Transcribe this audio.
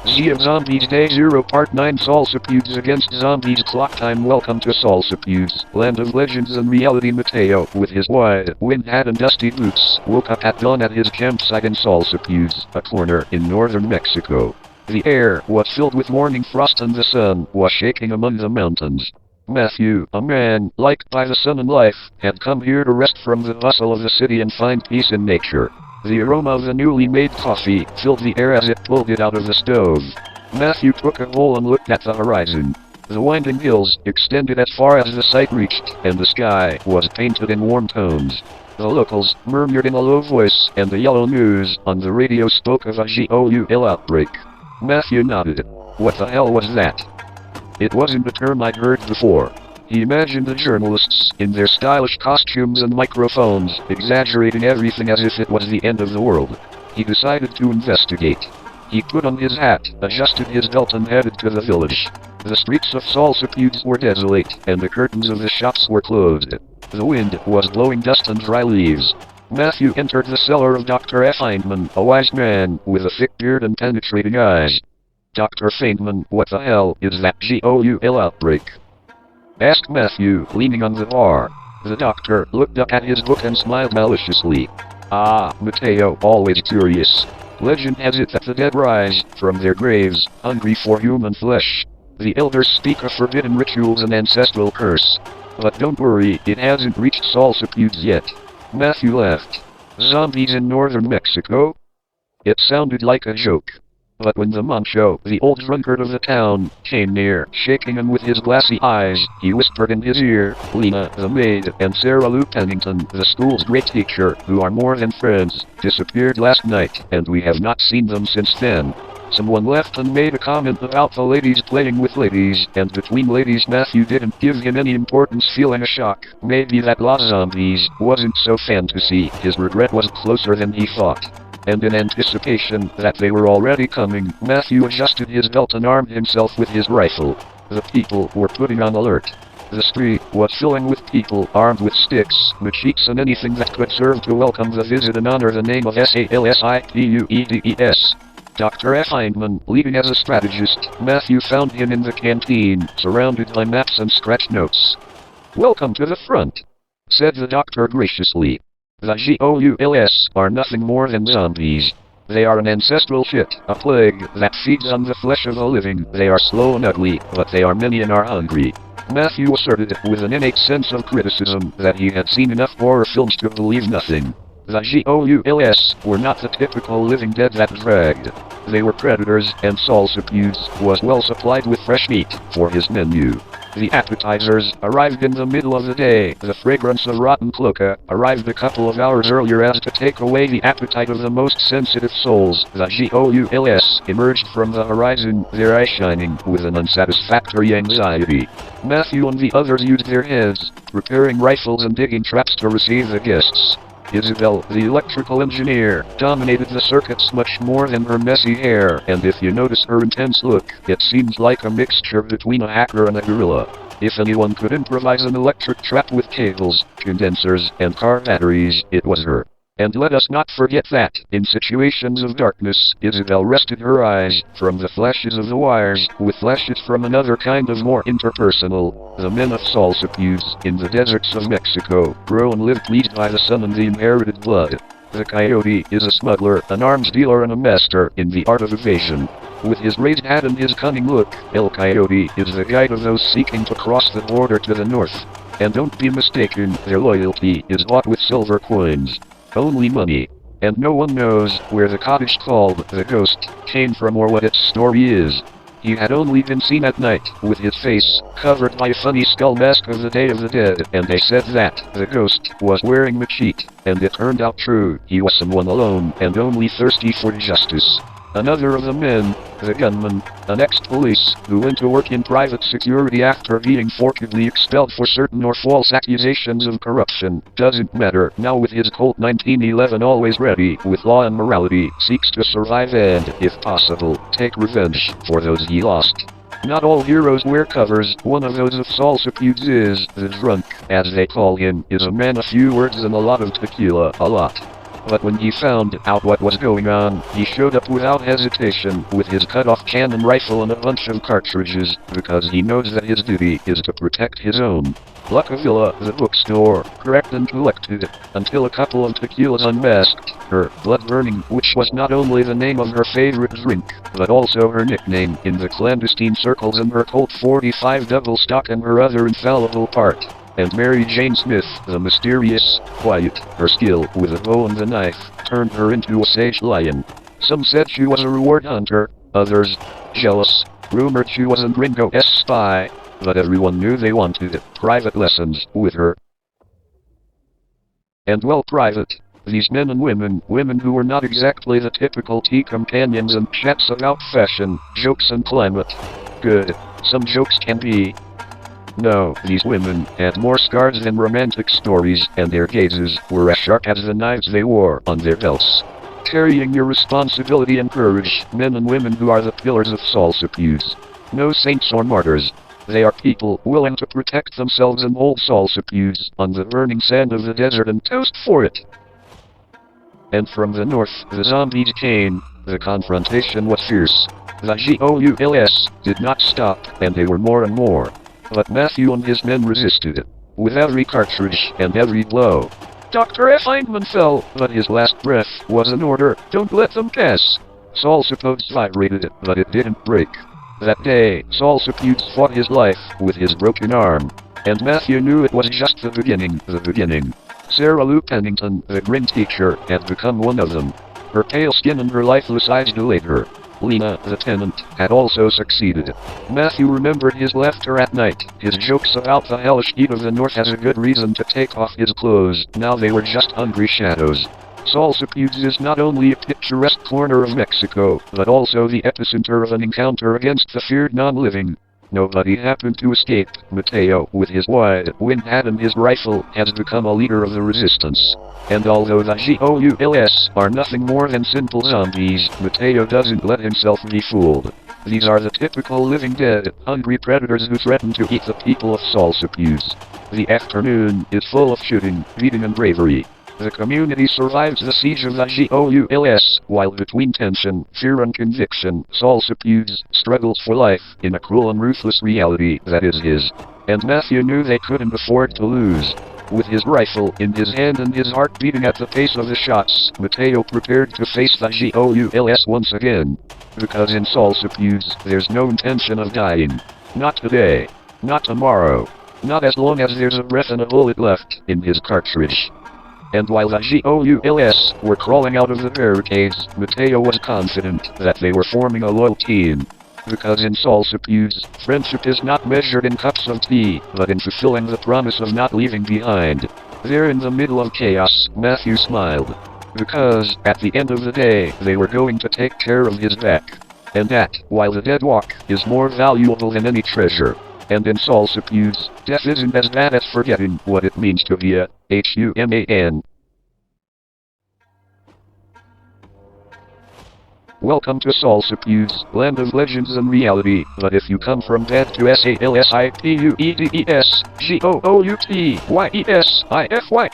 Z of Zombies Day 0 Part 9 Salsipuedes against Zombies Clock Time. Welcome to Salsipuedes, land of legends and reality. Mateo, with his wide wind hat and dusty boots, woke up at dawn at his campsite in Salsipuedes, a corner in northern Mexico. The air was filled with morning frost and the sun was shaking among the mountains. Matthew, a man liked by the sun and life, had come here to rest from the bustle of the city and find peace in nature. The aroma of the newly made coffee filled the air as it pulled it out of the stove. Matthew took a bowl and looked at the horizon. The winding hills extended as far as the sight reached, and the sky was painted in warm tones. The locals murmured in a low voice, and the yellow news on the radio spoke of a GOUL outbreak. Matthew nodded. What the hell was that? It wasn't a term I'd heard before. He imagined the journalists, in their stylish costumes and microphones, exaggerating everything as if it was the end of the world. He decided to investigate. He put on his hat, adjusted his belt and headed to the village. The streets of Salsipuedes were desolate, and the curtains of the shops were closed. The wind was blowing dust and dry leaves. Matthew entered the cellar of Dr. F. Feynman, a wise man with a thick beard and penetrating eyes. Dr. Feynman, what the hell is that GOUL outbreak? Asked Matthew, leaning on the bar. The doctor looked up at his book and smiled maliciously. Ah, Mateo, always curious. Legend has it that the dead rise from their graves, hungry for human flesh. The elders speak of forbidden rituals and ancestral curse. But don't worry, it hasn't reached Salsipuedes yet. Matthew laughed. Zombies in northern Mexico? It sounded like a joke. But when the Mancho, the old drunkard of the town, came near, shaking him with his glassy eyes, he whispered in his ear, Lena, the maid, and Sarah Lou Pennington, the school's great teacher, who are more than friends, disappeared last night, and we have not seen them since then. Someone left and made a comment about the ladies playing with ladies, and between ladies Matthew didn't give him any importance, feeling a shock. Maybe that Los Zombies wasn't so fantasy. His regret was closer than he thought. And in anticipation that they were already coming, Matthew adjusted his belt and armed himself with his rifle. The people were putting on alert. The street was filling with people armed with sticks, machetes and anything that could serve to welcome the visit and honor the name of Salsipuedes. Dr. F. Feynman, leading as a strategist, Matthew found him in the canteen, surrounded by maps and scratch notes. Welcome to the front, said the doctor graciously. The GOULs are nothing more than zombies. They are an ancestral shit, a plague that feeds on the flesh of the living. They are slow and ugly, but they are many and are hungry. Matthew asserted with an innate sense of criticism that he had seen enough horror films to believe nothing. The GOULs were not the typical living dead that dragged. They were predators, and Salsipuedes was well supplied with fresh meat for his menu. The appetizers arrived in the middle of the day. The fragrance of rotten cloaca arrived a couple of hours earlier as to take away the appetite of the most sensitive souls. The GOULs emerged from the horizon, their eyes shining with an unsatisfactory anxiety. Matthew and the others used their heads, preparing rifles and digging traps to receive the guests. Isabel, the electrical engineer, dominated the circuits much more than her messy hair, and if you notice her intense look, it seems like a mixture between a hacker and a gorilla. If anyone could improvise an electric trap with cables, condensers, and car batteries, it was her. And let us not forget that, in situations of darkness, Isabel rested her eyes from the flashes of the wires, with flashes from another kind of more interpersonal. The men of Salsipuedes, in the deserts of Mexico, grow and live pleased by the sun and the inherited blood. The coyote is a smuggler, an arms dealer and a master in the art of evasion. With his raised hat and his cunning look, El Coyote is the guide of those seeking to cross the border to the north. And don't be mistaken, their loyalty is bought with silver coins. Only money. And no one knows where the cottage called the Ghost came from or what its story is. He had only been seen at night, with his face covered by a funny skull mask of the Day of the Dead, and they said that the ghost was wearing machete, and it turned out true. He was someone alone and only thirsty for justice. Another of the men, the gunman, an ex-police, who went to work in private security after being forcibly expelled for certain or false accusations of corruption, doesn't matter, now with his Colt 1911 always ready, with law and morality, seeks to survive and, if possible, take revenge for those he lost. Not all heroes wear covers. One of those of Salsipuedes is, the drunk, as they call him, is a man of few words and a lot of tequila, a lot. But when he found out what was going on, he showed up without hesitation, with his cut-off cannon rifle and a bunch of cartridges, because he knows that his duty is to protect his own. Villa, the bookstore, cracked and collected, until a couple of tequilas unmasked her, blood burning, which was not only the name of her favorite drink, but also her nickname in the clandestine circles, and her Colt 45 double stock and her other infallible part. And Mary Jane Smith, the mysterious, quiet, her skill with a bow and the knife, turned her into a sage lion. Some said she was a reward hunter, others, jealous, rumored she was a Gringo's spy, but everyone knew they wanted private lessons with her. And well, private. These men and women who were not exactly the typical tea companions and chats about fashion, jokes and climate. Good. Some jokes can be. No, these women had more scars than romantic stories, and their gazes were as sharp as the knives they wore on their belts. Carrying your responsibility and courage, men and women who are the pillars of Salsipuedes. No saints or martyrs. They are people willing to protect themselves and old Salsipuedes on the burning sand of the desert and toast for it. And from the north, the zombies came. The confrontation was fierce. The Gouls did not stop, and they were more and more. But Matthew and his men resisted. With every cartridge and every blow. Dr. F. Feynman fell, but his last breath was an order, don't let them pass. Salsipuedes vibrated, but it didn't break. That day, Salsipuedes fought his life with his broken arm. And Matthew knew it was just the beginning. Sarah Lou Pennington, the grin teacher, had become one of them. Her pale skin and her lifeless eyes delayed her. Lena, the tenant, had also succeeded. Matthew remembered his laughter at night, his jokes about the hellish heat of the north as a good reason to take off his clothes. Now they were just hungry shadows. Salsipuedes is not only a picturesque corner of Mexico, but also the epicenter of an encounter against the feared non-living. Nobody happened to escape. Mateo, with his wide-wind hat and his rifle, has become a leader of the resistance. And although the Gouls are nothing more than simple zombies, Mateo doesn't let himself be fooled. These are the typical living dead, hungry predators who threaten to eat the people of Salsipuedes. The afternoon is full of shooting, beating and bravery. The community survives the siege of the Gouls, while between tension, fear and conviction, Salsipuedes struggles for life in a cruel and ruthless reality that is his. And Matthew knew they couldn't afford to lose. With his rifle in his hand and his heart beating at the pace of the shots, Mateo prepared to face the Gouls once again. Because in Salsipuedes, there's no intention of dying. Not today. Not tomorrow. Not as long as there's a breath and a bullet left in his cartridge. And while the Gouls were crawling out of the barricades, Mateo was confident that they were forming a loyal team. Because in Salsipuedes, friendship is not measured in cups of tea, but in fulfilling the promise of not leaving behind. There in the middle of chaos, Matthew smiled. Because, at the end of the day, they were going to take care of his back. And that, while the dead walk, is more valuable than any treasure. And in Salsipuedes, death isn't as bad as forgetting what it means to be a human. Welcome to Salsipuedes, land of legends and reality, but if you come from bad to Salsipuedes, Goutysify.